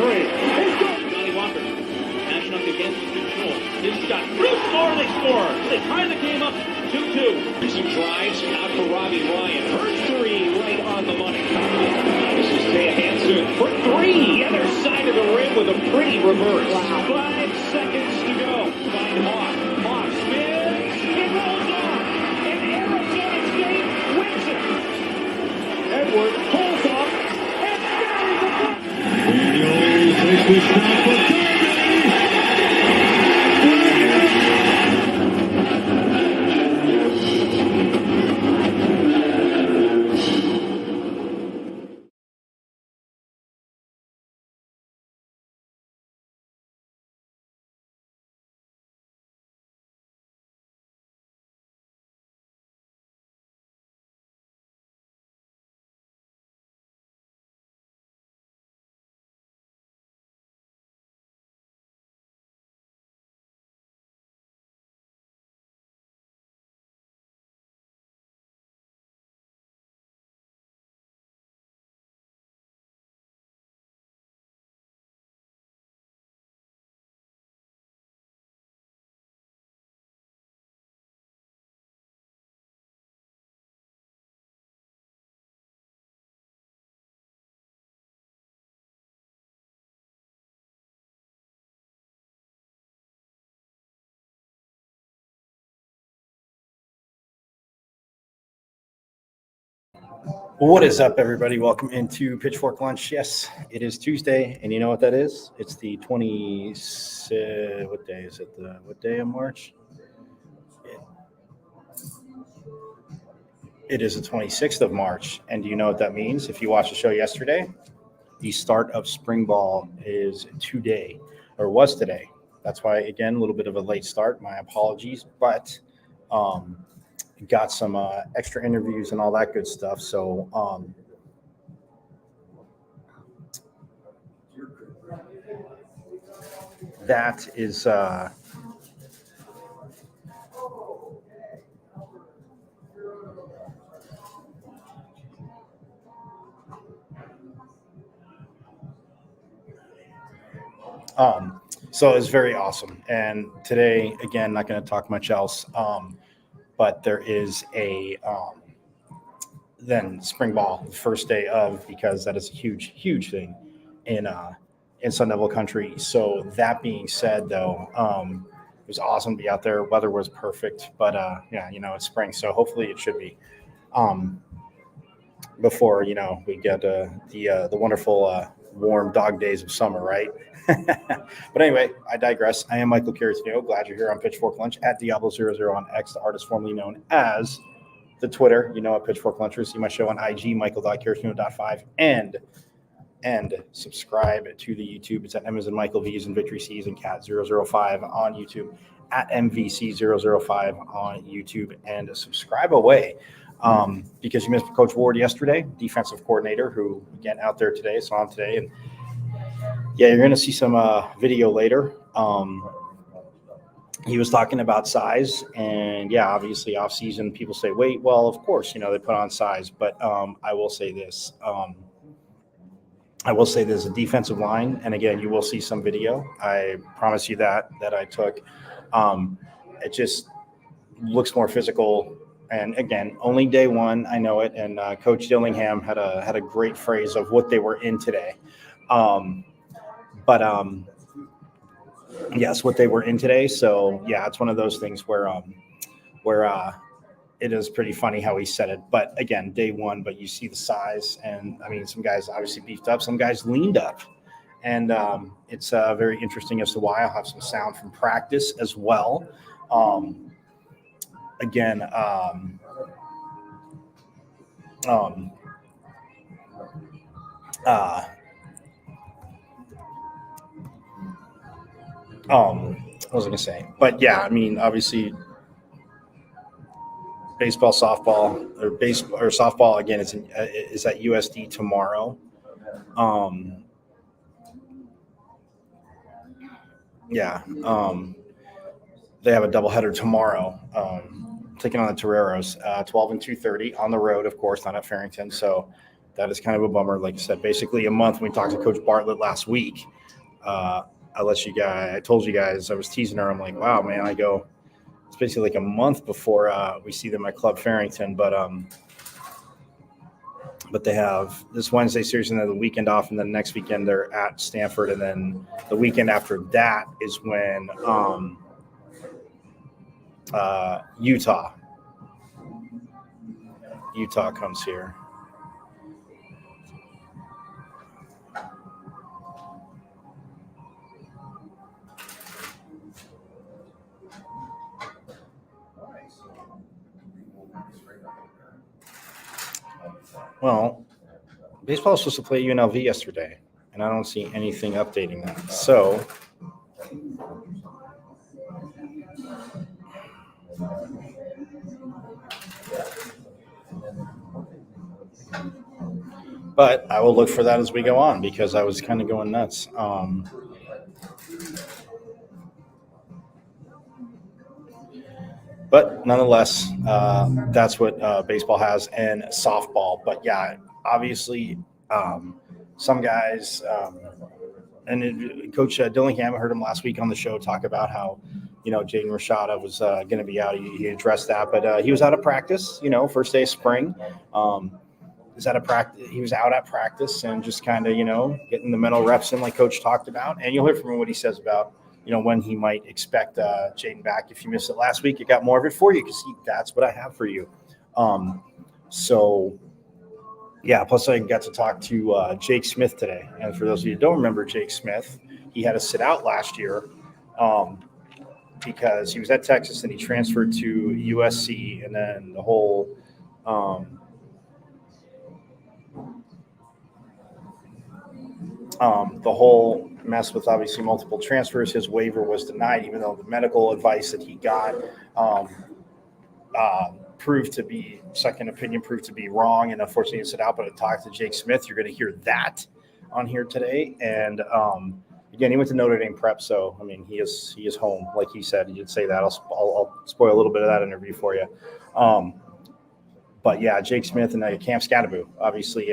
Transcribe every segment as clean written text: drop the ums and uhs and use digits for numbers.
three. He's good. Johnny Walker matching up against control. His shot. Bruce score. They score. They tie the game up 2-2. Some drives out for Robbie Ryan. Her three right on the money. This is Taya Hansen for three. Other side of the rim with a pretty reverse. Wow. 5 seconds to go. Find Hawk. Hawk spins. It rolls on. And Arizona State wins it. Edward pulls off and buries the puck. Daniels takes the shot for Kirby. What is up, everybody? Welcome into Pitchfork Lunch. Yes, it is Tuesday, and you know what that is? It's the 20. What day is it? What day of March? It is the 26th of March, and do you know what that means? If you watched the show yesterday, the start of spring ball is today, or was today. That's why, again, a little bit of a late start. My apologies, but got some extra interviews and all that good stuff. So that is so it's very awesome. And today, again, not going to talk much else. But there is a then spring ball, the first day of, because that is a huge thing in Sun Devil country. So that being said, though, it was awesome to be out there. Weather was perfect, but yeah, it's spring, so hopefully it should be before we get the wonderful warm dog days of summer, right? But anyway, I digress. I am Michael Caratino. Glad you're here on Pitchfork Lunch at Diablo00 on X, the artist formerly known as the Twitter. At Pitchfork Lunch. See my show on IG, michael.caratino.5, and subscribe to the YouTube. It's at M as in Michael, V as in Victory, C as in Cat 005 on YouTube, at MVC005 on YouTube, and subscribe away. Because you missed Coach Ward yesterday, defensive coordinator, who again out there today, saw him today, and yeah, you're going to see some video later. He was talking about size, and yeah, obviously off season, people say weight. Well, of course, they put on size, but I will say this. A defensive line, and again, you will see some video. I promise you that I took. It just looks more physical. And again, only day one, I know it. And Coach Dillingham had a great phrase of what they were in today. Yes, what they were in today. So yeah, it's one of those things where it is pretty funny how he said it. But again, day one, but you see the size, and I mean, some guys obviously beefed up, some guys leaned up, and it's very interesting as to why. I'll have some sound from practice as well. What was I going to say? But yeah, I mean, obviously, baseball, softball, or softball again is at USD tomorrow. They have a doubleheader tomorrow, taking on the Toreros, 12 and 2:30 on the road, of course, not at Farrington. So that is kind of a bummer. Like I said, basically a month. When we talked to Coach Bartlett last week, I told you guys, I was teasing her. I'm like, wow, man. I go, it's basically like a month before we see them at Club Farrington. But they have this Wednesday series and then the weekend off, and then next weekend they're at Stanford, and then the weekend after that is when Utah comes here. Well, baseball was supposed to play UNLV yesterday, and I don't see anything updating that. So, but I will look for that as we go on because I was kind of going nuts. But nonetheless, that's what baseball has and softball. But yeah, obviously, some guys, Coach Dillingham, I heard him last week on the show talk about how, Jaden Rashada was going to be out. He addressed that, but he was out of practice, first day of spring. He was out at practice and just kind of, getting the mental reps in like Coach talked about. And you'll hear from him what he says about, when he might expect Jaden back. If you missed it last week, you got more of it for you because that's what I have for you. So, yeah, plus I got to talk to Jake Smith today. And for those of you who don't remember Jake Smith, he had to sit out last year because he was at Texas and he transferred to USC, and then the whole mess with obviously multiple transfers. His waiver was denied, even though the medical advice that he got second opinion proved to be wrong, and unfortunately he sit out. But I talked to Jake Smith. You're going to hear that on here today. And again, he went to Notre Dame prep, so I mean he is home, like he said. He did say that. I'll spoil a little bit of that interview for you. But yeah, Jake Smith and Cam Scattaboo obviously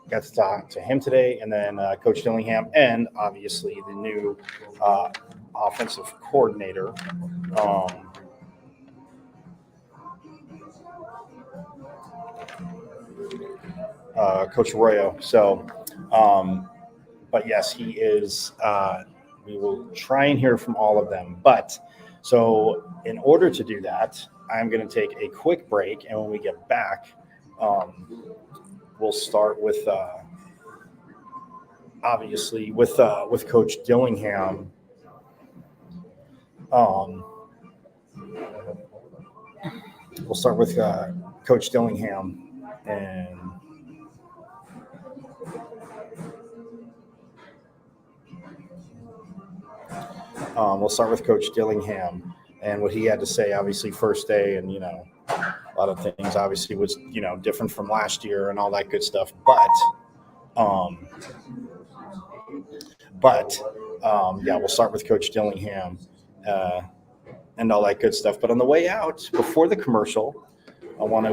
got to talk to him today, and then Coach Dillingham, and obviously the new offensive coordinator. Coach Arroyo. So, but yes, he is. We will try and hear from all of them. But so, in order to do that, I'm going to take a quick break, and when we get back, we'll start with obviously with Coach Dillingham. We'll start with Coach Dillingham, and we'll start with Coach Dillingham and what he had to say. Obviously, first day, and a lot of things obviously was different from last year and all that good stuff. But yeah, we'll start with Coach Dillingham and all that good stuff. But on the way out, before the commercial, I want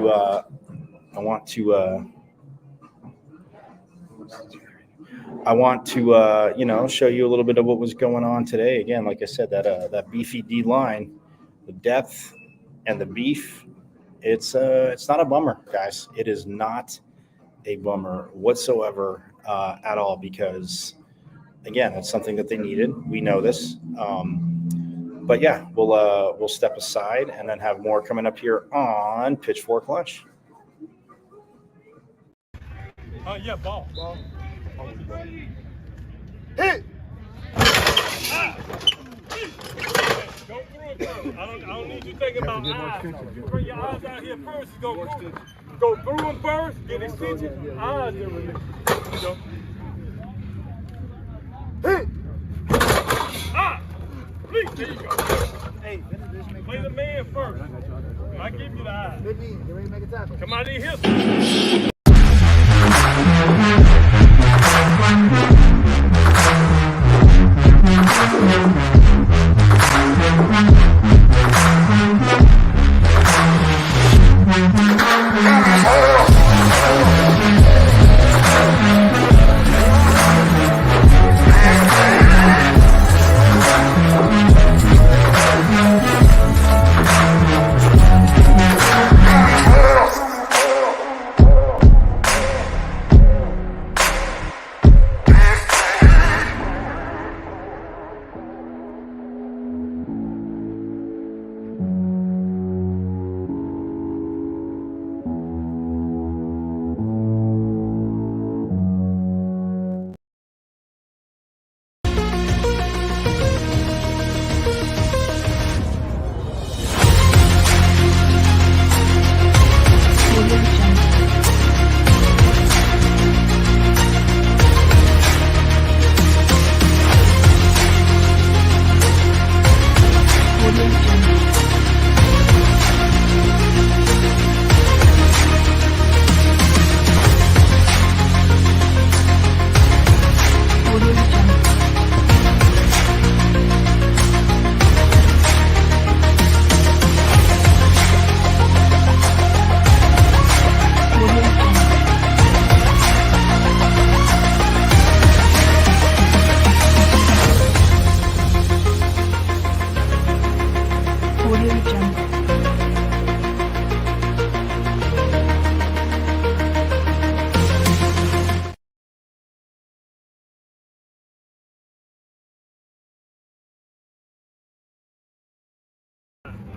to show you a little bit of what was going on today. Again, like I said, that beefy D line, the depth and the beef. It's not a bummer, guys. It is not a bummer whatsoever at all, because again, it's something that they needed. We know this. But yeah, we'll step aside and then have more coming up here on Pitchfork Lunch. Yeah, ball. Hit! Go through it first. I don't need you thinking about eyes. Bring your eyes out here first. Go through them first. Get extension. Eyes there with me. Go. Hit! Please, there you go. Hey, Play the man first. I give you the eyes. get ready to make a tackle. Come out in here.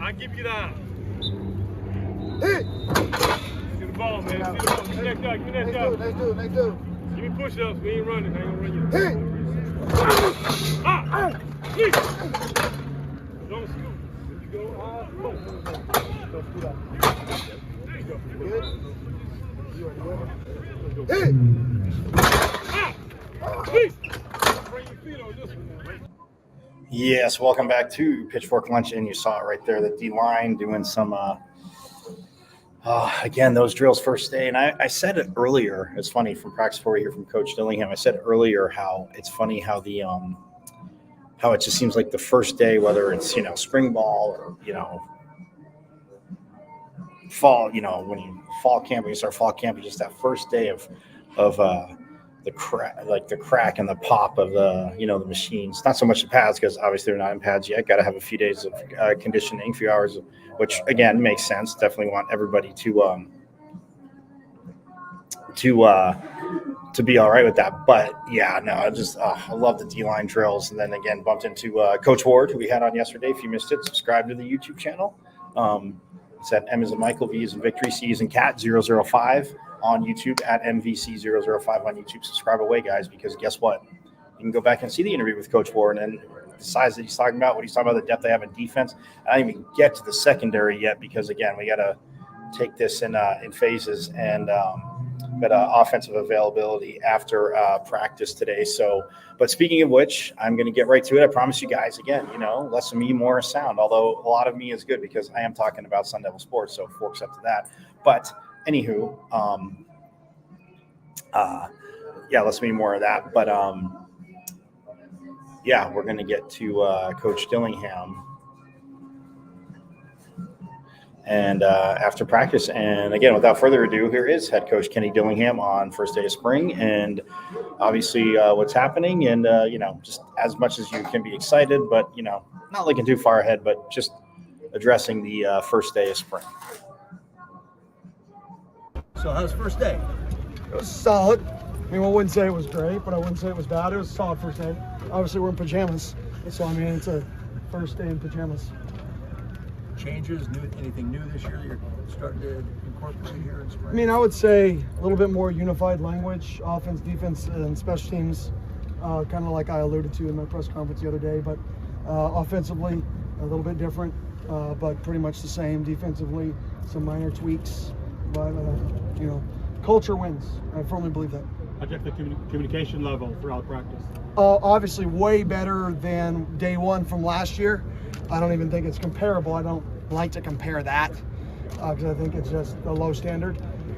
I give you that. Hit. See the ball, man. See the ball. Give me that guy. Give me that guy. Next dude. Give me push-ups. We ain't running. I ain't gonna run you. Hit. Please. Don't scoop. There you go. Don't do that. There you go. Good. Hit. Please. Bring your feet on this one, man. Yes, welcome back to Pitchfork Lunch, and you saw it right there, the D-line doing some, again, those drills first day. And I said it earlier, it's funny, from practice before we hear from Coach Dillingham, I said earlier how it's funny how the how it just seems like the first day, whether it's, spring ball or, fall, when you fall camp, when you start fall camp, just that first day of the crack and the pop of the machines. Not so much the pads, because obviously they're not in pads yet. Got to have a few days of conditioning, a few hours, which again makes sense. Definitely want everybody to be all right with that. But yeah, no, I love the D-line drills. And then again, bumped into Coach Ward, who we had on yesterday. If you missed it, subscribe to the YouTube channel. It's at M as in Michael, V as in Victory, C as in Cat 005 on YouTube, at MVC005 on YouTube. Subscribe away, guys, because guess what? You can go back and see the interview with Coach Ward and the size that he's talking about, what he's talking about, the depth they have in defense. I don't even get to the secondary yet because, again, we got to take this in phases and got offensive availability after practice today. So, but speaking of which, I'm going to get right to it. I promise you guys, again, less of me, more sound, although a lot of me is good because I am talking about Sun Devil sports, so forks up to that. But anywho, less of me, more of that. But we're going to get to Coach Dillingham and after practice. And again, without further ado, here is head coach Kenny Dillingham on first day of spring, and obviously what's happening, and just as much as you can be excited, but not looking too far ahead, but just addressing the first day of spring. So how's first day? It was solid. I mean, I wouldn't say it was great, but I wouldn't say it was bad. It was a solid first day. Obviously, we're in pajamas, so I mean, it's a first day in pajamas. Changes, anything new this year you're starting to incorporate here in spring? I mean, I would say a little bit more unified language, offense, defense, and special teams, kind of like I alluded to in my press conference the other day. But offensively, a little bit different, but pretty much the same. Defensively, some minor tweaks, but culture wins. I firmly believe that. I checked the communication level throughout practice. Obviously, way better than day one from last year. I don't even think it's comparable. I don't like to compare that because I think it's just a low standard.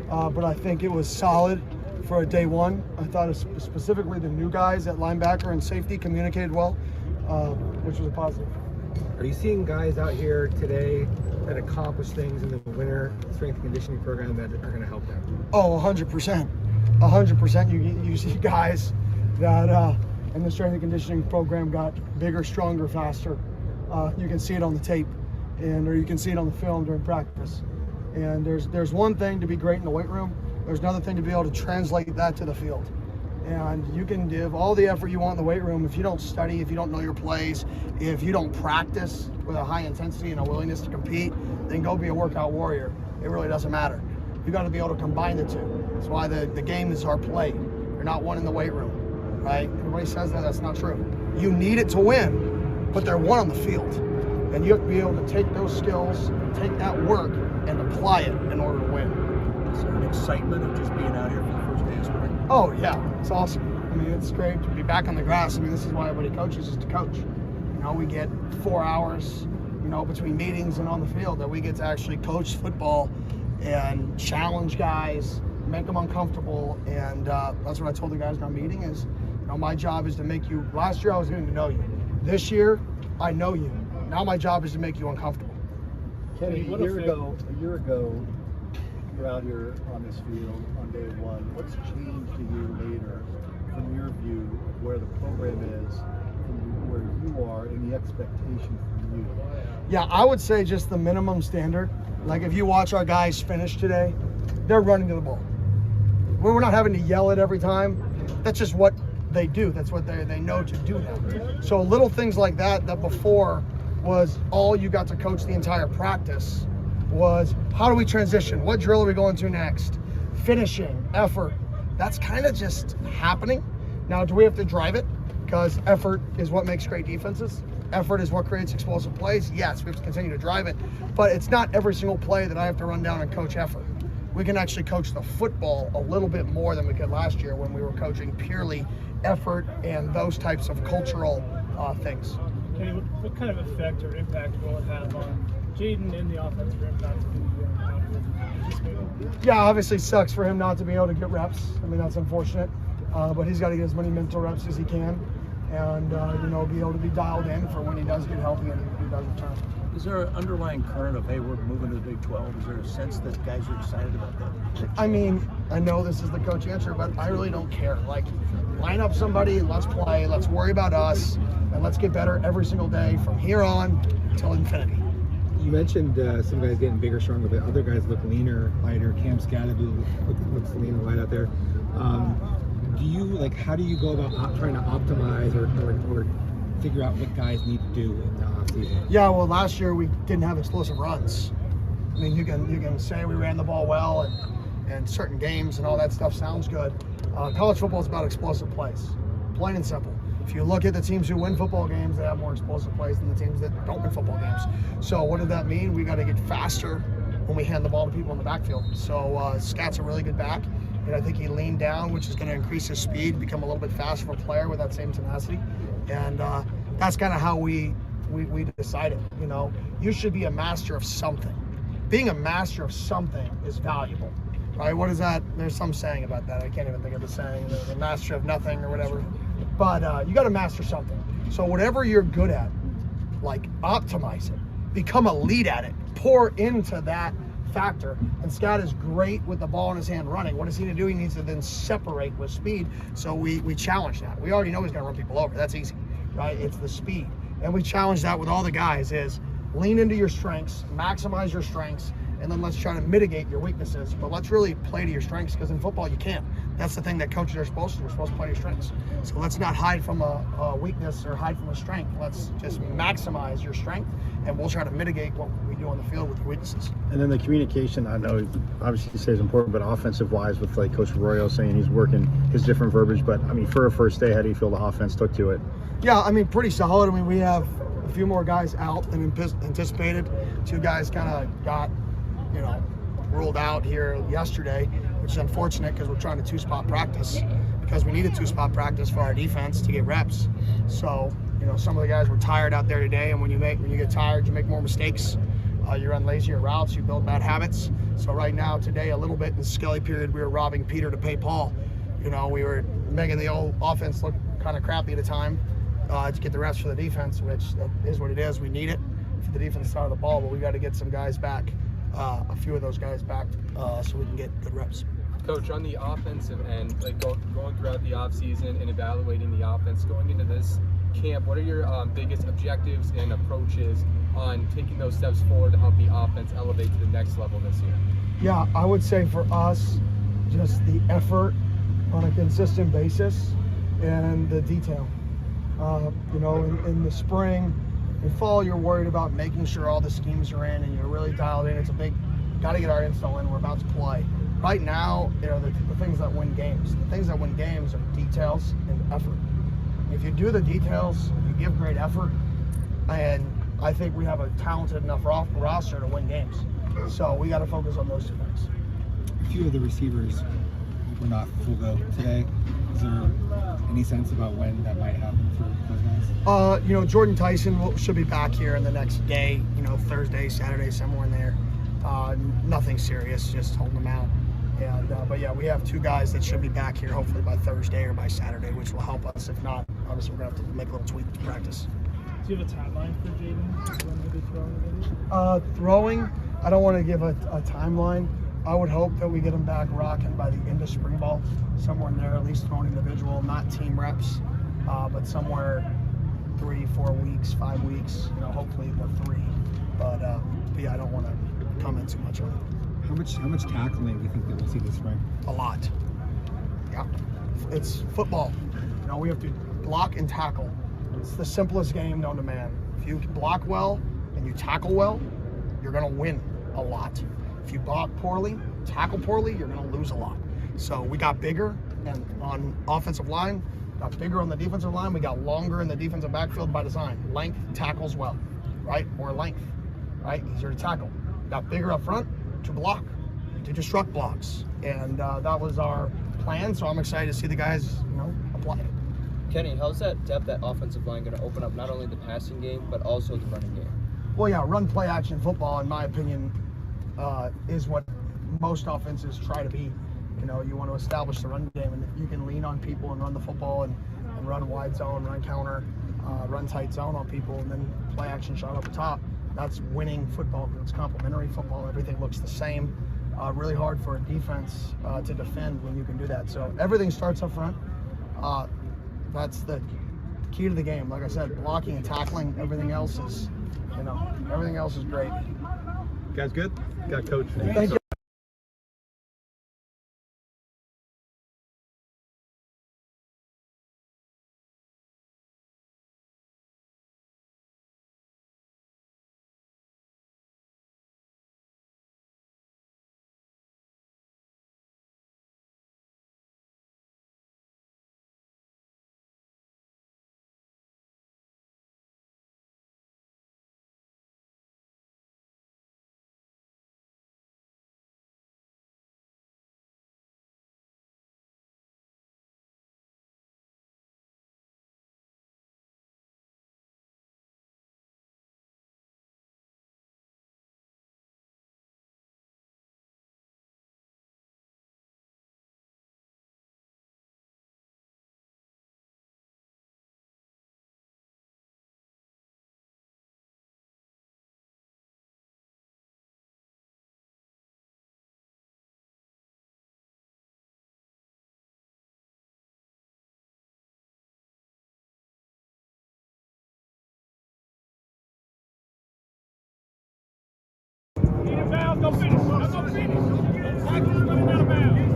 But I think it was solid for a day one. I thought specifically the new guys at linebacker and safety communicated well, which was a positive. Are you seeing guys out here today that accomplish things in the winter strength and conditioning program that are going to help them? Oh, 100%. 100%. You see guys that in the strength and conditioning program got bigger, stronger, faster. You can see it on the tape, or you can see it on the film during practice. And there's one thing to be great in the weight room. There's another thing to be able to translate that to the field. And you can give all the effort you want in the weight room. If you don't study, if you don't know your plays, if you don't practice with a high intensity and a willingness to compete, then go be a workout warrior. It really doesn't matter. You got to be able to combine the two. That's why the game is our play. You're not one in the weight room, right? Everybody says that. That's not true. You need it to win, but they're one on the field. And you have to be able to take those skills, take that work, and apply it in order to win. Is there an excitement of just being out here for the first day of spring? Oh, yeah. It's awesome. I mean, it's great to be back on the grass. I mean, this is why everybody coaches, is to coach. We get 4 hours, between meetings and on the field that we get to actually coach football and challenge guys, make them uncomfortable. And that's what I told the guys in our meeting is, my job is to make you, last year I was getting to know you. This year, I know you. Now my job is to make you uncomfortable. Kenny, a year ago, you're out here on this field on day one. What's changed a year later from your view of where the program is, from where you are, and the expectation from you? Yeah, I would say just the minimum standard. Like if you watch our guys finish today, they're running to the ball. We're not having to yell it every time. That's just what they do. That's what they know to do now. So little things like that before was all you got to coach the entire practice was how do we transition? What drill are we going to next? Finishing, effort. That's kind of just happening. Now, do we have to drive it? Because effort is what makes great defenses. Effort is what creates explosive plays. Yes, we have to continue to drive it, but it's not every single play that I have to run down and coach effort. We can actually coach the football a little bit more than we could last year when we were coaching purely effort and those types of cultural things. Okay, what kind of effect or impact will it have on Jaden in the offense for him not to be Yeah, obviously it sucks for him not to be able to get reps. I mean, that's unfortunate, but he's got to get as many mental reps as he can, and be able to be dialed in for when he does get healthy and he does return. Is there an underlying current of, hey, we're moving to the Big 12? Is there a sense that guys are excited about that? I mean, I know this is the coach answer, but I really don't care. Like, line up somebody, let's play, let's worry about us, and let's get better every single day from here on till infinity. You mentioned some guys getting bigger, stronger, but other guys look leaner, lighter. Cam Scadaboo looks lean and light out there. How do you go about trying to optimize or figure out what guys need to do in the offseason? Yeah, well, last year we didn't have explosive runs. I mean, you can say we ran the ball well and certain games and all that stuff sounds good. College football is about explosive plays, plain and simple. If you look at the teams who win football games, they have more explosive plays than the teams that don't win football games. So what did that mean? We got to get faster when we hand the ball to people in the backfield. So Scat's a really good back, and I think he leaned down, which is going to increase his speed, become a little bit faster of a player with that same tenacity. And that's kind of how we decided. You should be a master of something. Being a master of something is valuable, right? What is that? There's some saying about that. I can't even think of the saying, the master of nothing or whatever. But you got to master something. So whatever you're good at, like, optimize it, become elite at it, pour into that factor. And Scott is great with the ball in his hand running. What does he need to do? He needs to then separate with speed. So we challenge that. We already know he's going to run people over. That's easy, right? It's the speed. And we challenge that with all the guys is lean into your strengths, maximize your strengths, and then let's try to mitigate your weaknesses. But let's really play to your strengths, because in football you can't. That's the thing that coaches are supposed to do. We're supposed to play to your strengths. So let's not hide from a weakness or hide from a strength. Let's just maximize your strength, and we'll try to mitigate what we do on the field with your weaknesses. And then the communication, I know obviously you say is important, but offensive wise with like Coach Arroyo saying he's working his different verbiage, but I mean, for a first day, how do you feel the offense took to it? Yeah, I mean, pretty solid. I mean, we have a few more guys out than anticipated. 2 guys kind of got, ruled out here yesterday, which is unfortunate because we're trying to 2-spot practice, because we needed 2-spot practice for our defense to get reps. So, some of the guys were tired out there today, and when you get tired, you make more mistakes. You run lazier routes, you build bad habits. So right now, today, a little bit in the Skelly period, we were robbing Peter to pay Paul. We were making the old offense look kind of crappy at a time to get the reps for the defense, which is what it is. We need it for the defense side of the ball, but we got to get some guys back. A few of those guys back so we can get good reps. Coach, on the offensive end, like going throughout the offseason and evaluating the offense, going into this camp, what are your biggest objectives and approaches on taking those steps forward to help the offense elevate to the next level this year? Yeah, I would say for us, just the effort on a consistent basis and the detail. In the spring and fall, you're worried about making sure all the schemes are in and you're really dialed in. It's a big, got to get our install in. We're about to play. Right now, the things that win games. The things that win games are details and effort. If you do the details, you give great effort, and I think we have a talented enough roster to win games. So we got to focus on those 2 things. A few of the receivers were not full go today. Is there any sense about when that might happen for those guys? Jordan Tyson should be back here in the next day, Thursday, Saturday, somewhere in there. Nothing serious, just holding them out. But yeah, we have 2 guys that should be back here hopefully by Thursday or by Saturday, which will help us. If not, obviously we're going to have to make a little tweak to practice. Do you have a timeline for Jaden when he'll be throwing? Throwing, I don't want to give a timeline. I would hope that we get him back rocking by the end of spring ball, somewhere in there, at least throwing individual, not team reps, but somewhere 3, 4 weeks, 5 weeks, hopefully the 3. But yeah, I don't want to comment too much on it. How much tackling do you think that we'll see this spring? A lot. Yeah, it's football. We have to block and tackle. It's the simplest game known to man. If you block well and you tackle well, you're going to win a lot. If you block poorly, tackle poorly, you're going to lose a lot. So we got bigger and on offensive line, got bigger on the defensive line. We got longer in the defensive backfield by design. Length tackles well, right? More length, right? Easier to tackle. Got bigger up front to block, to disrupt blocks. And that was our plan. So I'm excited to see the guys, apply it. Kenny, how's that depth at offensive line going to open up not only the passing game, but also the running game? Well, yeah, run play action football, in my opinion, is what most offenses try to be. You want to establish the run game, and if you can lean on people and run the football and run wide zone, run counter, run tight zone on people, and then play action shot up the top, that's winning football. It's complementary football. Everything looks the same. Really hard for a defense to defend when you can do that. So everything starts up front. That's the key to the game. Like I said, blocking and tackling. Everything else is, everything else is great. You guys good? Got coach. Thank you. Go finish. Go finish. Tackle's running out of bounds.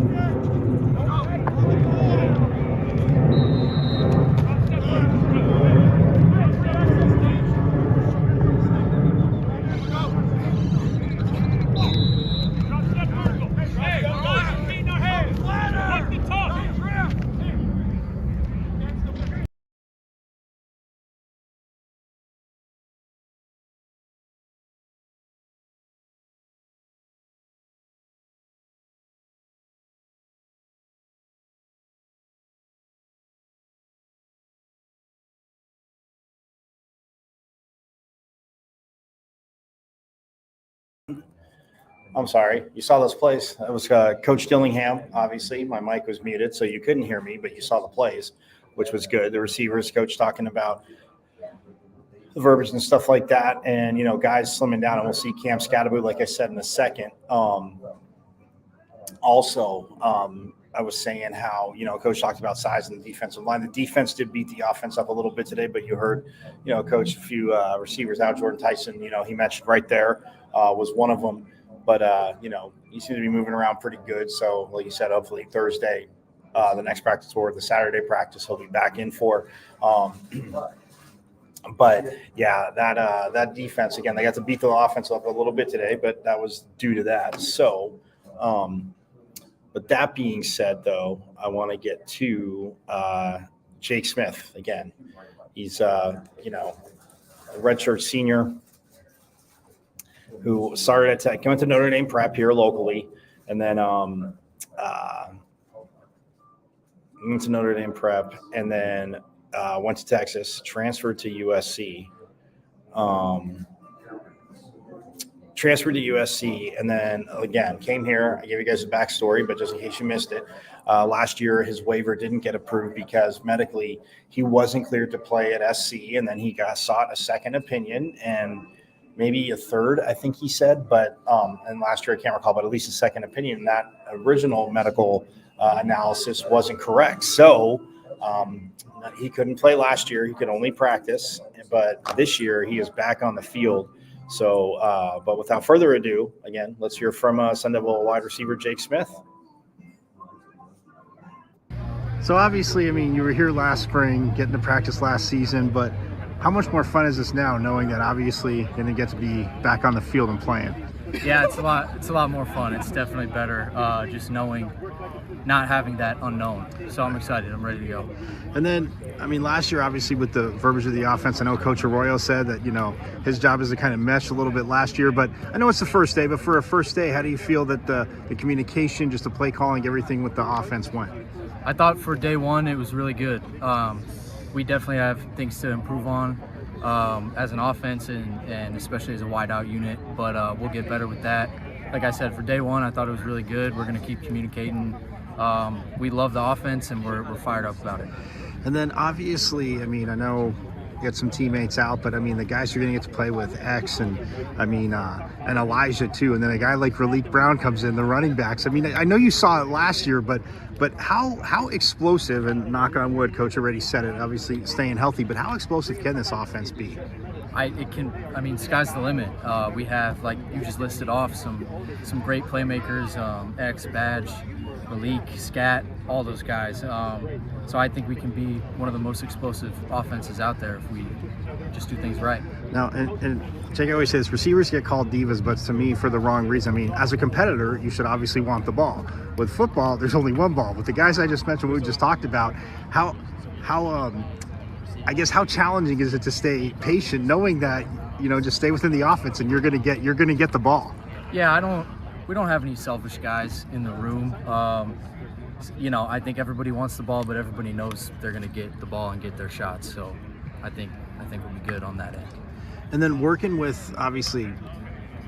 I'm sorry. You saw those plays. That was Coach Dillingham. Obviously, my mic was muted, so you couldn't hear me, but you saw the plays, which was good. The receivers coach talking about the verbiage and stuff like that, and guys slimming down. And we'll see Cam Scatterboot, like I said, in a second. I was saying how coach talked about size in the defensive line. The defense did beat the offense up a little bit today, but you heard coach a few receivers out. Jordan Tyson, he mentioned right there was one of them. But, he seems to be moving around pretty good. So, like you said, hopefully Thursday, the next practice or the Saturday practice, he'll be back in for. But, yeah, that defense, again, they got to beat the offense up a little bit today, but that was due to that. So, but that being said, though, I want to get to Jake Smith again. He's, a redshirt senior who started at Tech, went to Notre Dame Prep here locally, and then went to Notre Dame Prep, and then went to Texas, transferred to USC, and then again came here. I gave you guys a backstory, but just in case you missed it, last year his waiver didn't get approved because medically he wasn't cleared to play at SC, and then he sought a second opinion and maybe a third, I think he said, but and last year I can't recall, but at least a second opinion. That original medical analysis wasn't correct, so he couldn't play last year. He could only practice, but this year he is back on the field. So, but without further ado, again, let's hear from Sun Devil wide receiver Jake Smith. So obviously, I mean, you were here last spring, getting to practice last season, but How much more fun is this now, knowing that obviously you're going to get to be back on the field and playing? Yeah, it's a lot more fun. It's definitely better just knowing, not having that unknown. So I'm excited. I'm ready to go. And then, I mean, last year, obviously, with the verbiage of the offense, I know Coach Arroyo said that, you know, his job is to kind of mesh a little bit last year. But I know it's the first day, but for a first day, how do you feel that the communication, just the play calling, everything with the offense went? I thought for day one, it was really good. We definitely have things to improve on as an offense and especially as a wide out unit, but we'll get better with that. Like I said, for day one, I thought it was really good. We're going to keep communicating. We love the offense and we're fired up about it. And then obviously, I mean, I know you got some teammates out, but I mean, the guys you're going to get to play with, X and I mean, and Elijah too. And then a guy like Raleek Brown comes in, the running backs. I mean, I know you saw it last year, but how explosive, and knock on wood, Coach already said it, obviously staying healthy, but how explosive can this offense be? I mean, sky's the limit. We have, like you just listed off, some great playmakers, X, Badge, Malik, Scat, all those guys. So I think we can be one of the most explosive offenses out there if we just do things right. Now, and Jake always says receivers get called divas, but to me, for the wrong reason. I mean, as a competitor, you should obviously want the ball. With football, there's only one ball. With the guys I just mentioned, we just talked about, how challenging is it to stay patient, knowing that, you know, just stay within the offense and you're gonna get the ball. Yeah, we don't have any selfish guys in the room. You know, I think everybody wants the ball, but everybody knows they're going to get the ball and get their shots. So I think we'll be good on that end. And then working with, obviously,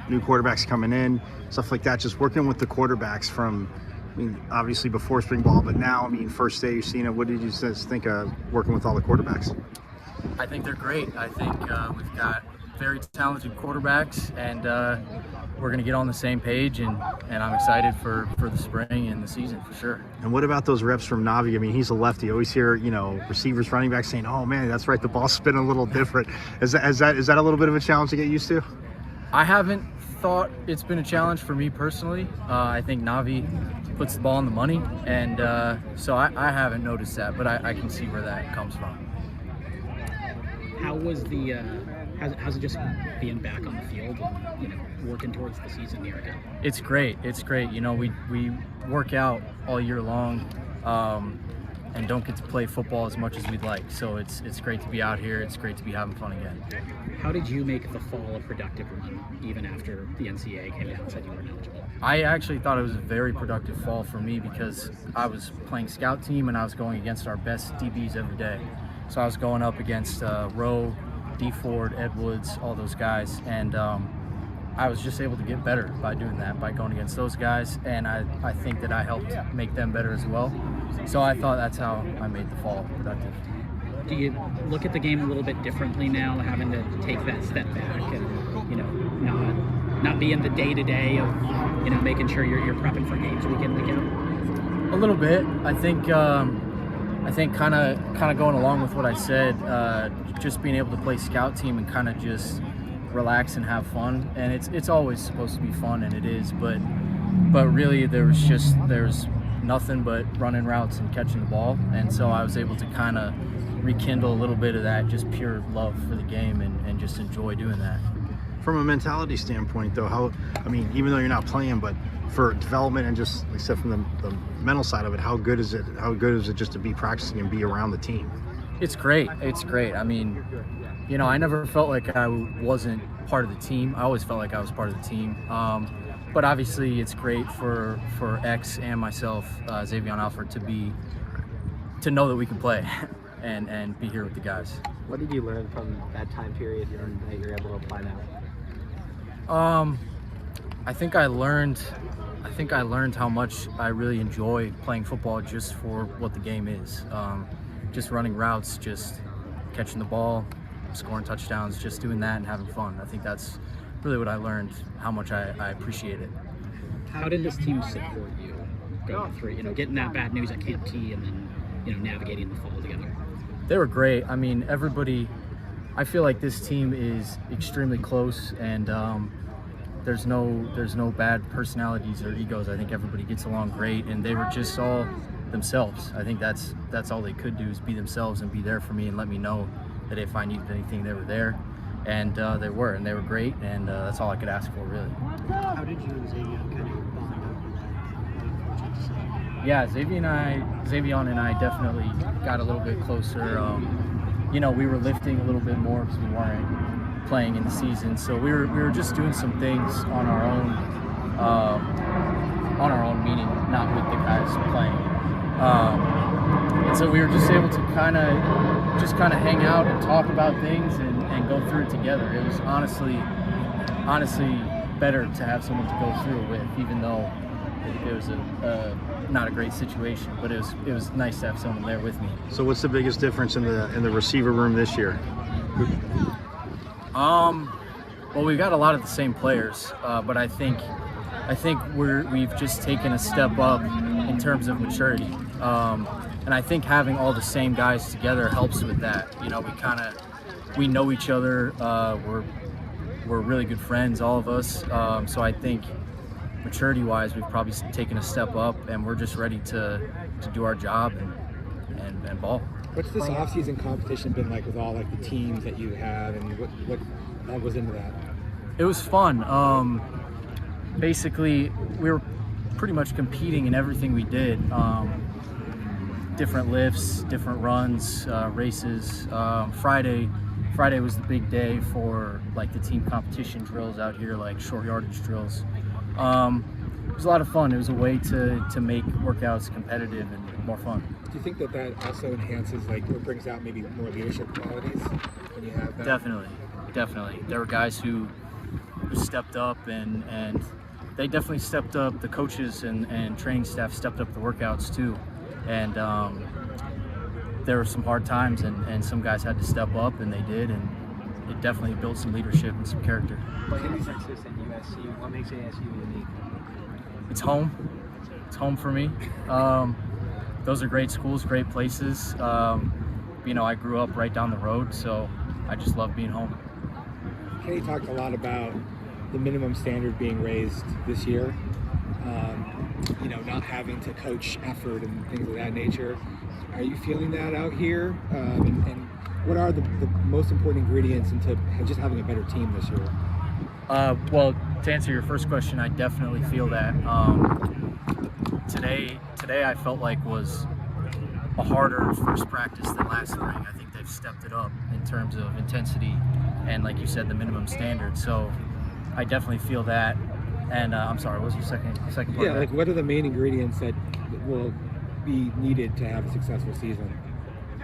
new quarterbacks coming in, stuff like that, just working with the quarterbacks from, I mean, obviously before spring ball, but now, I mean, first day you've seen it. What did you think of working with all the quarterbacks? I think they're great. I think we've got very talented quarterbacks, and we're going to get on the same page, and I'm excited for the spring and the season for sure. And what about those reps from Navi? I mean, he's a lefty. You always hear, you know, receivers, running backs saying, "Oh man, that's right, the ball's spinning a little different." Is that a little bit of a challenge to get used to? I haven't thought it's been a challenge for me personally. I think Navi puts the ball on the money, and so I haven't noticed that, but I can see where that comes from. How was how's it just being back on the field and, you know, working towards the season here again? It's great. You know, we work out all year long and don't get to play football as much as we'd like. So it's great to be out here. It's great to be having fun again. How did you make the fall a productive run, even after the NCAA came down and said you weren't eligible? I actually thought it was a very productive fall for me because I was playing scout team and I was going against our best DBs every day. So I was going up against Rowe, D. Ford, Ed Woods, all those guys, and I was just able to get better by doing that, by going against those guys, and I think that I helped make them better as well. So I thought that's how I made the fall productive. Do you look at the game a little bit differently now, having to take that step back and, you know, not be in the day-to-day of, you know, making sure you're prepping for games week in, week out? A little bit. I think kind of going along with what I said, just being able to play scout team and kind of just relax and have fun. And it's always supposed to be fun, and it is, but really there's nothing but running routes and catching the ball. And so I was able to kind of rekindle a little bit of that, just pure love for the game and just enjoy doing that. From a mentality standpoint, though, even though you're not playing, but for development and just, like I said, from the mental side of it, how good is it just to be practicing and be around the team? It's great. I mean, you know, I never felt like I wasn't part of the team. I always felt like I was part of the team. But obviously it's great for X and myself, Xavier Alford, to know that we can play and be here with the guys. What did you learn from that time period and that you're able to apply now? I think I learned how much I really enjoy playing football just for what the game is. Just running routes, just catching the ball, scoring touchdowns, just doing that and having fun. I think that's really what I learned, how much I appreciate it. How did this team support you going through, you know, getting that bad news at Camp T and then, you know, navigating the fall together? They were great. I mean, everybody, I feel like this team is extremely close, and there's no bad personalities or egos. I think everybody gets along great, and they were just all themselves. I think that's all they could do, is be themselves and be there for me and let me know that if I needed anything, they were there, and they were great, and that's all I could ask for, really. How did you and Xavier kind of bond over that? Yeah, Xavier and I definitely got a little bit closer. We were lifting a little bit more because we weren't playing in the season, so we were just doing some things on our own, meaning not with the guys playing. And so we were just able to kind of hang out and talk about things and go through it together. It was honestly better to have someone to go through it with, even though it was not a great situation, but it was nice to have someone there with me. So what's the biggest difference in the receiver room this year? Well, we've got a lot of the same players, but I think we've just taken a step up in terms of maturity, and I think having all the same guys together helps with that. We know each other. We're really good friends, all of us. So I think maturity-wise, we've probably taken a step up, and we're just ready to do our job and ball. What's this off-season competition been like with all the teams that you have, and what all goes into that? It was fun. Basically, we were pretty much competing in everything we did. Different lifts, different runs, races. Friday was the big day for the team competition drills out here, like short yardage drills. It was a lot of fun. It was a way to make workouts competitive and more fun. Do you think that also enhances, or brings out maybe more leadership qualities when you have that? Definitely. There were guys who stepped up, and they definitely stepped up. The coaches and training staff stepped up the workouts too. And there were some hard times, and some guys had to step up, and they did, and it definitely built some leadership and some character. What makes USC? What makes ASU unique? It's home. It's home for me. Those are great schools, great places. I grew up right down the road, so I just love being home. Kenny talked a lot about the minimum standard being raised this year. Not having to coach effort and things of that nature. Are you feeling that out here? And what are the most important ingredients into just having a better team this year? Well, to answer your first question, I definitely feel that. Today I felt like was a harder first practice than last spring. I think they've stepped it up in terms of intensity and, like you said, the minimum standard. So I definitely feel that. And I'm sorry, what was your second part? Yeah, what are the main ingredients that will be needed to have a successful season?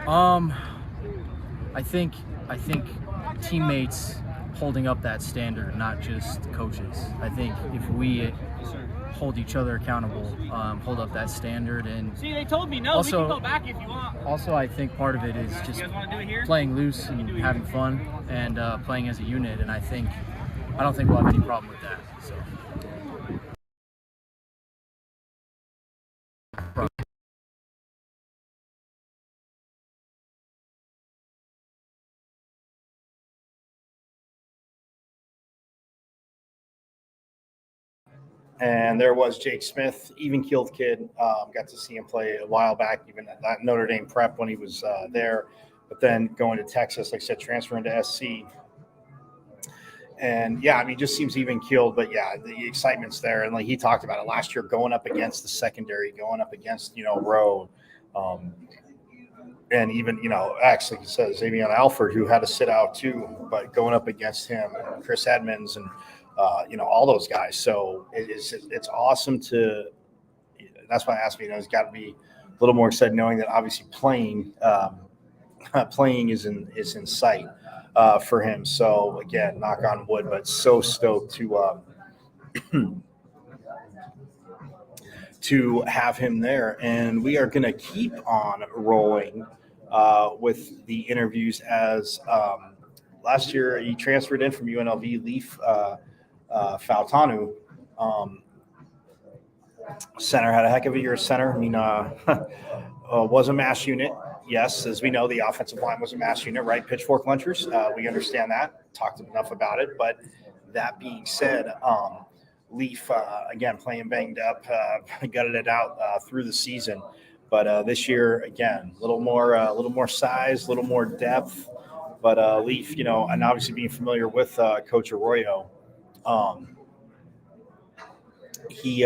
I think teammates holding up that standard, not just coaches. I think if we hold each other accountable, hold up that standard, and see, they told me no. We can go back if you want. Also, I think part of it is just playing loose and having fun and playing as a unit, and I don't think we'll have any problem with that. So. And there was Jake Smith, even-keeled kid. Got to see him play a while back, even at that Notre Dame prep when he was there. But then going to Texas, like I said, transferring to SC. And, just seems even-keeled. But, the excitement's there. And, he talked about it last year, going up against the secondary, going up against, Rowe. And even, actually, he says, Xavier Alford, who had to sit out too, but going up against him, and Chris Edmonds, and all those guys. So it's awesome to. That's why I asked me. It's got to be a little more excited knowing that obviously playing is in sight for him. So again, knock on wood, but so stoked to have him there, and we are going to keep on rolling with the interviews as. Last year, he transferred in from UNLV, Leaf Fautanu. Center had a heck of a year. Center, was a mass unit. Yes, as we know, the offensive line was a mass unit, right? Pitchfork lunchers. We understand that. Talked enough about it. But that being said, Leaf, again, playing banged up, gutted it out through the season. But this year, again, a little more size, a little more depth. But Leaf, you know, and obviously being familiar with Coach Arroyo, he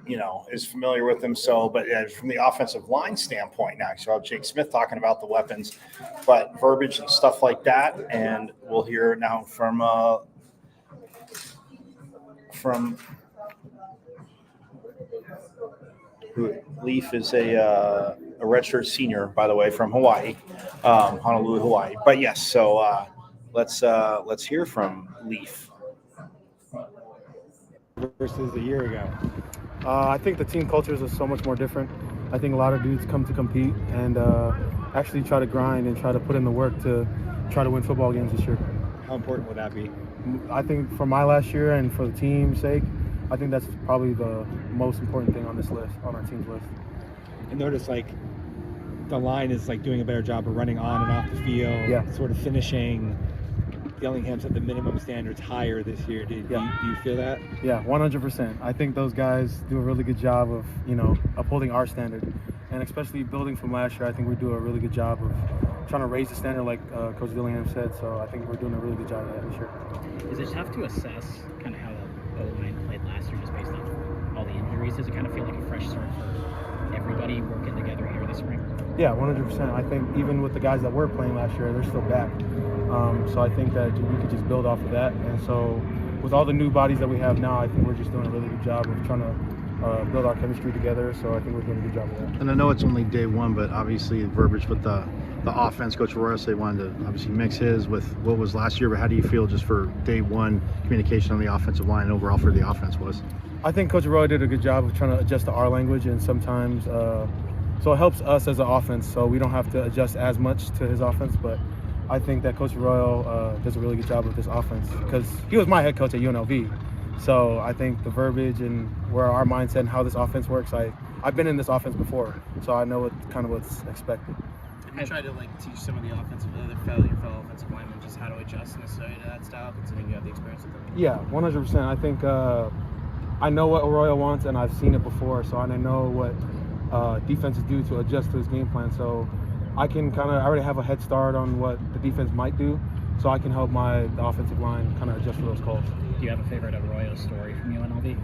you know, is familiar with them. So, but from the offensive line standpoint now, so Jake Smith talking about the weapons, but verbiage and stuff like that. And we'll hear now from Leaf is a redshirt senior, by the way, from Hawaii, Honolulu, Hawaii. But yes, so let's hear from Leaf versus a year ago. I think the team cultures are so much more different. I think a lot of dudes come to compete and actually try to grind and try to put in the work to try to win football games this year. How important would that be? I think for my last year and for the team's sake, I think that's probably the most important thing on this list, on our team's list. And notice, like, the line is like doing a better job of running on and off the field, sort of finishing. Dillingham set the minimum standards higher this year. Do you feel that? Yeah, 100%. I think those guys do a really good job of, you know, upholding our standard. And especially building from last year, I think we do a really good job of trying to raise the standard like Coach Dillingham said. So I think we're doing a really good job of that this year. Is it tough to assess kind of how the O-line played last year just based on all the injuries? Does it kind of feel like a fresh start for everybody working together here this spring? Yeah, 100%. I think even with the guys that were playing last year, they're still back. So I think that we could just build off of that. And so with all the new bodies that we have now, I think we're just doing a really good job of trying to build our chemistry together. So I think we're doing a good job of that. And I know it's only day one, but obviously the verbiage with the offense, Coach Arroyo said they wanted to obviously mix his with what was last year. But how do you feel just for day one communication on the offensive line and overall for the offense was? I think Coach Arroyo did a good job of trying to adjust to our language, and sometimes so it helps us as an offense. So we don't have to adjust as much to his offense, but I think that Coach Arroyo does a really good job with this offense because he was my head coach at UNLV. So I think the verbiage and where our mindset and how this offense works, I've been in this offense before, so I know what's expected. Have you tried to teach some of the your fellow offensive linemen just how to adjust necessarily to that style, considering you have the experience with them? Yeah, 100%. I think I know what Arroyo wants, and I've seen it before, so I know what defenses do to adjust to his game plan. So I already have a head start on what the defense might do, so I can help the offensive line kind of adjust to those calls. Do you have a favorite Arroyo story from UNLV?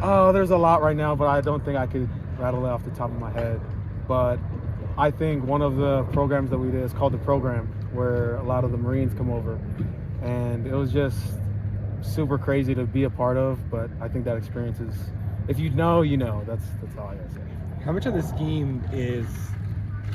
Oh, there's a lot right now, but I don't think I could rattle it off the top of my head. But I think one of the programs that we did is called The Program, where a lot of the Marines come over. And it was just super crazy to be a part of, but I think that experience is, if you know, you know. That's all I gotta say. How much of the scheme is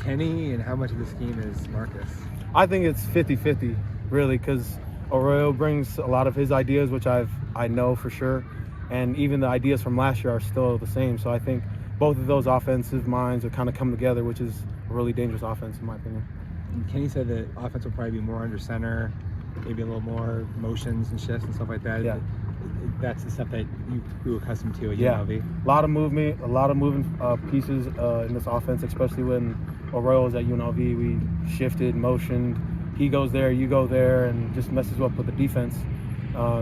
Kenny and how much of the scheme is Marcus? I think it's 50-50, really, because Arroyo brings a lot of his ideas, which I know for sure, and even the ideas from last year are still the same. So I think both of those offensive minds are kind of come together, which is a really dangerous offense, in my opinion. And Kenny said that offense will probably be more under center, maybe a little more motions and shifts and stuff like that. Yeah. That's the stuff that you grew accustomed to at UNLV. A lot of movement, a lot of moving pieces in this offense, especially when Arroyo was at UNLV. We shifted, motioned. He goes there, you go there, and just messes up with the defense.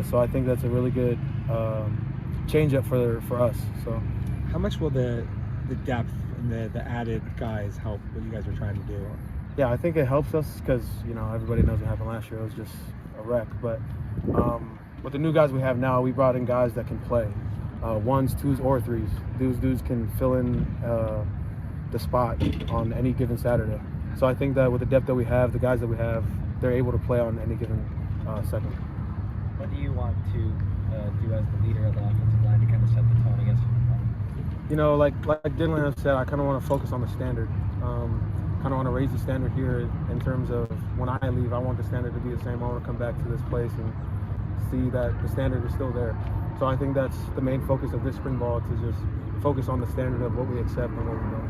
So I think that's a really good change-up for us. So, how much will the depth and the added guys help what you guys are trying to do? Yeah, I think it helps us because everybody knows what happened last year. It was just a wreck. But with the new guys we have now, we brought in guys that can play. Ones, twos, or threes. Those dudes can fill in the spot on any given Saturday. So I think that with the depth that we have, the guys that we have, they're able to play on any given second. What do you want to do as the leader of the offensive line to kind of set the tone against you? Like Dylan said, I kind of want to focus on the standard. Kind of want to raise the standard here in terms of when I leave, I want the standard to be the same. I want to come back to this place and see that the standard is still there. So I think that's the main focus of this spring ball, to just focus on the standard of what we accept and what we don't.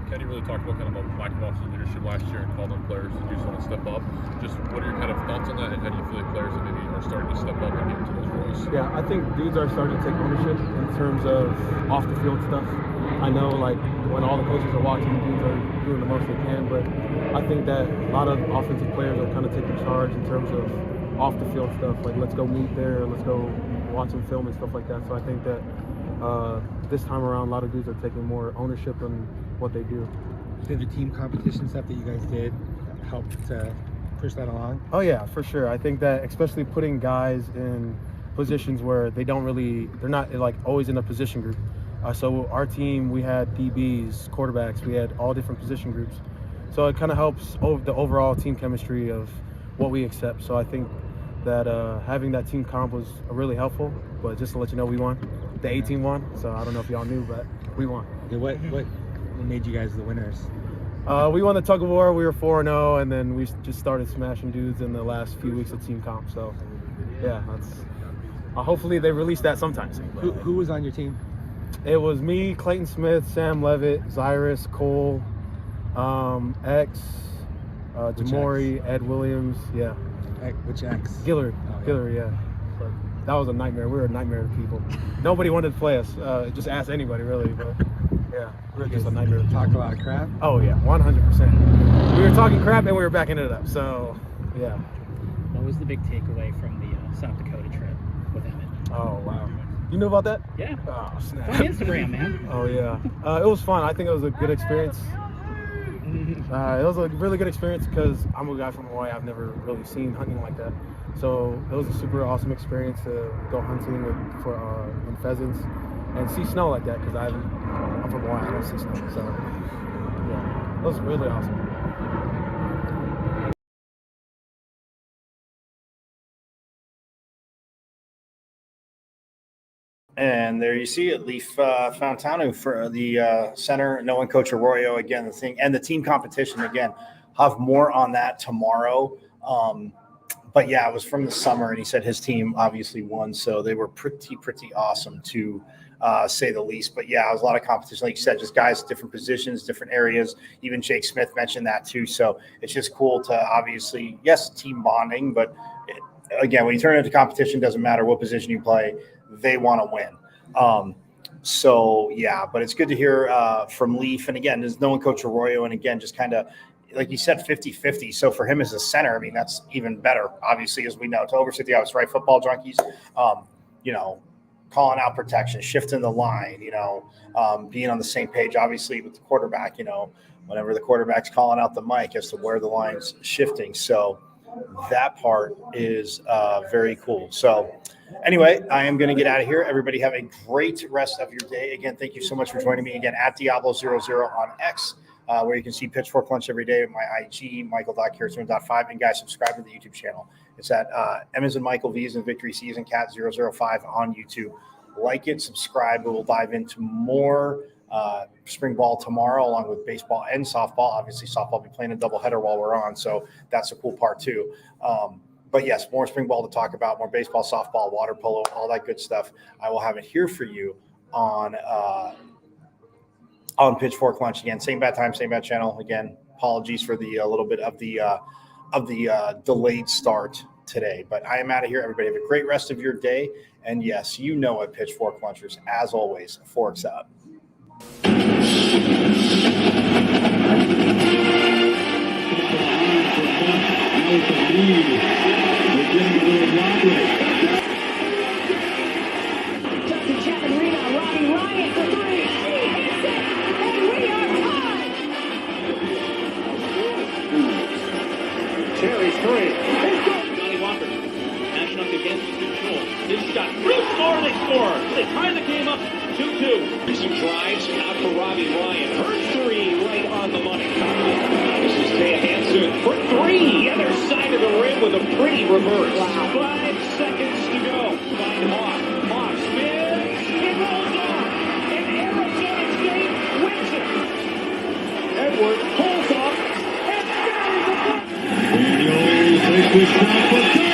Kenny really talked about kind of a lack of offensive leadership last year and called on players to do something to step up. Just what are your kind of thoughts on that, and how do you feel like players that maybe are starting to step up and get into those roles? Yeah, I think dudes are starting to take ownership in terms of off the field stuff. I know when all the coaches are watching, dudes are doing the most they can, but I think that a lot of offensive players are kind of taking charge in terms of off the field stuff. Like, let's go meet there, let's go watch some film and stuff like that. So I think that this time around, a lot of dudes are taking more ownership what they do. Did the team competition stuff that you guys did help to push that along? Oh yeah, for sure. I think that especially putting guys in positions where they're not like always in a position group. So our team, we had DBs, quarterbacks, we had all different position groups. So it kind of helps the overall team chemistry of what we accept. So I think that having that team comp was really helpful. But just to let you know, we won. The A team won. So I don't know if y'all knew, but we won. Yeah, what made you guys the winners? We won the tug of war. We were 4-0, and then we just started smashing dudes in the last few weeks of team comp. So yeah, that's hopefully they release that sometime soon. Who was on your team? It was me, Clayton Smith, Sam Levitt, Zyrus, Cole, X, Jamori, Ed Williams. Yeah. Which X? Gillard. Gillard, yeah. But that was a nightmare. We were a nightmare to people. Nobody wanted to play us. Just ask anybody, really. But yeah, we were just a nightmare. Talk a lot of crap? Oh, yeah, 100%. We were talking crap and we were backing it up. So, yeah. What was the big takeaway from the South Dakota trip with Emmett? Oh, wow. You knew about that? Yeah. Oh, snap. On Instagram, man. Oh, yeah. It was fun. I think it was a good experience. It was a really good experience because I'm a guy from Hawaii. I've never really seen hunting like that. So it was a super awesome experience to go hunting with pheasants and see snow like that because I'm from Hawaii. I don't see snow. So yeah, it was really awesome. And there you see it, Leaf Fontanu for the center, knowing Coach Arroyo again, the team competition again. I'll have more on that tomorrow. But yeah, it was from the summer, and he said his team obviously won, so they were pretty awesome to say the least. But yeah, it was a lot of competition, like you said, just guys, different positions, different areas. Even Jake Smith mentioned that too. So it's just cool to obviously, yes, team bonding, but again, when you turn it into competition, doesn't matter what position you play. They want to win. So, yeah, but it's good to hear from Leaf. And again, there's knowing Coach Arroyo. And again, just kind of, like you said, 50-50. So for him as a center, I mean, that's even better, obviously, as we know. To oversee the office, right? Football junkies, calling out protection, shifting the line, being on the same page, obviously, with the quarterback, whenever the quarterback's calling out the mic as to where the line's shifting. So that part is very cool. So, anyway, I am going to get out of here. Everybody have a great rest of your day. Again, thank you so much for joining me again at Diablo00 on X, where you can see Pitchfork Lunch every day with my IG, Michael.Kirsten.5. And guys, subscribe to the YouTube channel. It's at Emmons and Michael V's and Victory Season Cat 005 on YouTube. Like it, subscribe. We will dive into more spring ball tomorrow, along with baseball and softball. Obviously, softball will be playing a doubleheader while we're on, so that's a cool part too. But yes, more spring ball to talk about, more baseball, softball, water polo, all that good stuff. I will have it here for you on Pitchfork Lunch again. Same bad time, same bad channel. Again, apologies for the little bit of the delayed start today. But I am out of here. Everybody have a great rest of your day. And yes, you know it, Pitchfork Lunchers. As always, forks up. Terry's three. Johnny Walker matching up against control. His shot. Bruce score. They score. They tie the game up 2-2. Some drives out for Robbie Ryan. Her three right on the money. This is Taya Hansen for three. The other side of the rim with a pretty reverse. Wow. 5 seconds to go. Find Hawk. Hawk spins. It rolls on. And Arizona State wins it. Edward pulls off and buries the puck. Daniels takes the shot for Kirby.